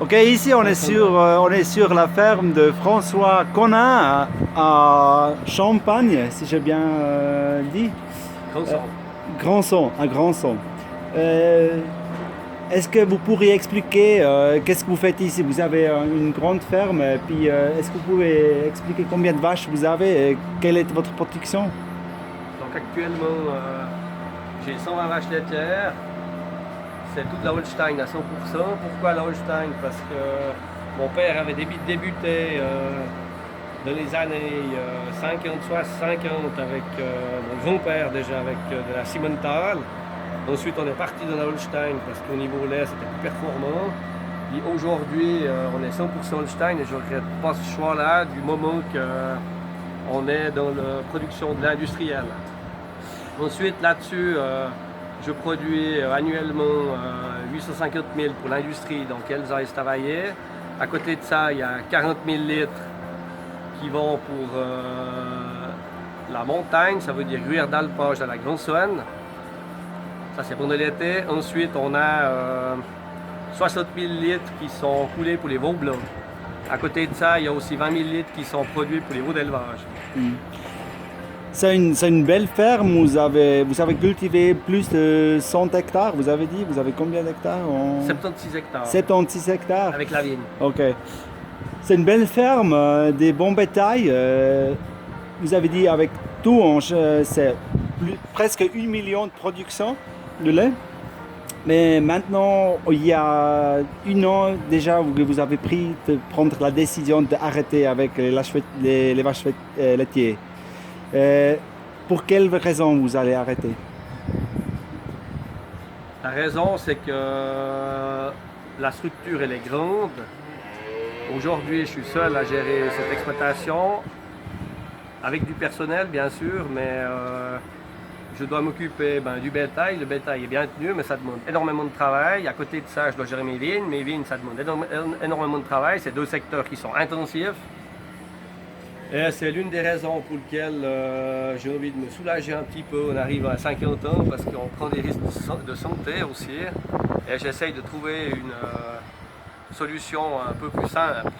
Ok, ici on est sur la ferme de François Conin à Champagne, si j'ai bien dit. Granson. Grandson, à Grandson. Euh, Est-ce que vous pourriez expliquer qu'est-ce que vous faites ici? Vous avez une grande ferme, et puis est-ce que vous pouvez expliquer combien de vaches vous avez et quelle est votre production? Donc actuellement, j'ai 120 vaches laitières. C'est toute la Holstein à 100%. Pourquoi la Holstein? Parce que mon père avait débuté dans les années 50, 50 avec mon grand-père déjà avec de la Simmental. Ensuite, on est parti dans la Holstein parce qu'au niveau lait, c'était plus performant. Et aujourd'hui, on est 100% Holstein et je ne regrette pas ce choix-là du moment qu'on est dans la production de l'industriel. Ensuite, là-dessus, je produis annuellement 850 000 pour l'industrie dans Elsa travailler. À côté de ça, il y a 40 000 litres qui vont pour la montagne, ça veut dire gruyère d'alpage à la Grande-Saône. Ça, c'est pour l'été. Ensuite, on a 60 000 litres qui sont coulés pour les veaux blancs. À côté de ça, il y a aussi 20 000 litres qui sont produits pour les veaux d'élevage. C'est une belle ferme, vous avez cultivé plus de 100 hectares, vous avez dit, vous avez combien d'hectares? 76 hectares 76 hectares. avec la vigne. Ok. C'est une belle ferme, des bons bétails. Vous avez dit avec tout, c'est presque 1 million de production de lait. Mais maintenant, il y a 1 an déjà, vous avez pris de prendre la décision d'arrêter avec les vaches laitières. Pour quelle raison vous allez arrêter? La raison, c'est que la structure, elle est grande. Aujourd'hui, je suis seul à gérer cette exploitation, avec du personnel, bien sûr, mais je dois m'occuper du bétail. Le bétail est bien tenu, mais ça demande énormément de travail. À côté de ça, je dois gérer mes vignes. Mes vignes, ça demande énormément de travail. C'est 2 secteurs qui sont intensifs. Et c'est l'une des raisons pour lesquelles j'ai envie de me soulager un petit peu. On arrive à 50 ans parce qu'on prend des risques de santé aussi. Et j'essaye de trouver une solution un peu plus simple.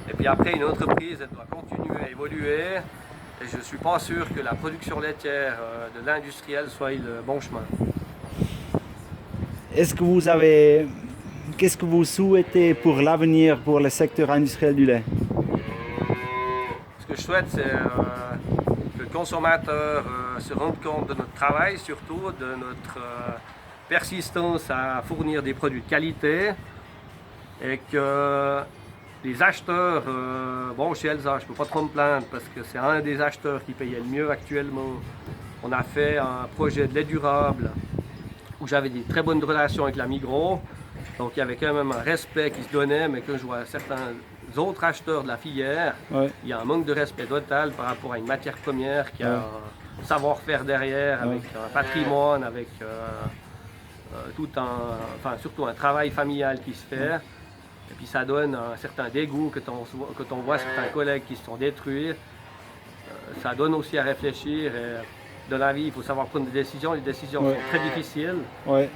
Et puis après, une entreprise, elle doit continuer à évoluer. Et je ne suis pas sûr que la production laitière de l'industriel soit le bon chemin. Qu'est-ce que vous souhaitez pour l'avenir pour le secteur industriel du lait? Ce que je souhaite, c'est que le consommateur se rende compte de notre travail, surtout de notre persistance à fournir des produits de qualité et que les acheteurs, chez Elsa, je ne peux pas trop me plaindre parce que c'est un des acheteurs qui payait le mieux actuellement. On a fait un projet de lait durable où j'avais des très bonnes relations avec la Migros. Donc il y avait quand même un respect qui se donnait, mais quand je vois certains autres acheteurs de la filière, Ouais. il y a un manque de respect total par rapport à une matière première qui a un savoir-faire derrière, avec un patrimoine, avec surtout un travail familial qui se fait. Et puis ça donne un certain dégoût quand on voit certains collègues qui se sont détruits. Ça donne aussi à réfléchir. Et dans la vie, il faut savoir prendre des décisions. Les décisions sont très difficiles. Ouais.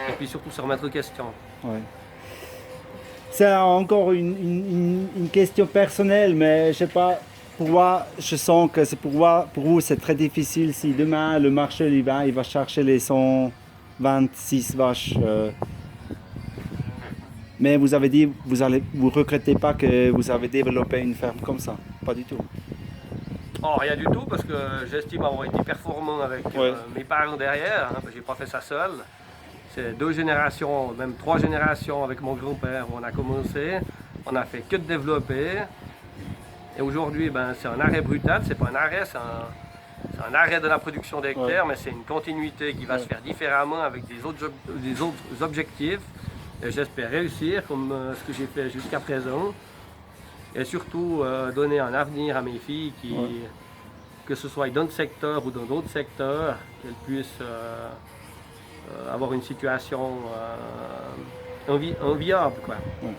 Et puis surtout se remettre en question. Ouais. C'est encore une question personnelle, mais je sais pas. Pour moi, je sens que pour vous, c'est très difficile si demain le marché il va chercher les 126 vaches. Mais vous avez dit, vous regrettez pas que vous avez développé une ferme comme ça? Pas du tout. Oh, rien du tout, parce que j'estime avoir été performant avec mes parents derrière. J'ai pas fait ça seul. C'est 2 générations, même 3 générations avec mon grand-père où on a commencé. On a fait que de développer. Et aujourd'hui, c'est un arrêt brutal. C'est pas un arrêt, c'est un arrêt de la production d'hectares, mais c'est une continuité qui va se faire différemment avec des autres objectifs. Et j'espère réussir comme ce que j'ai fait jusqu'à présent. Et surtout donner un avenir à mes filles que ce soit dans le secteur ou dans d'autres secteurs, qu'elles puissent avoir une situation enviable, quoi. Ouais.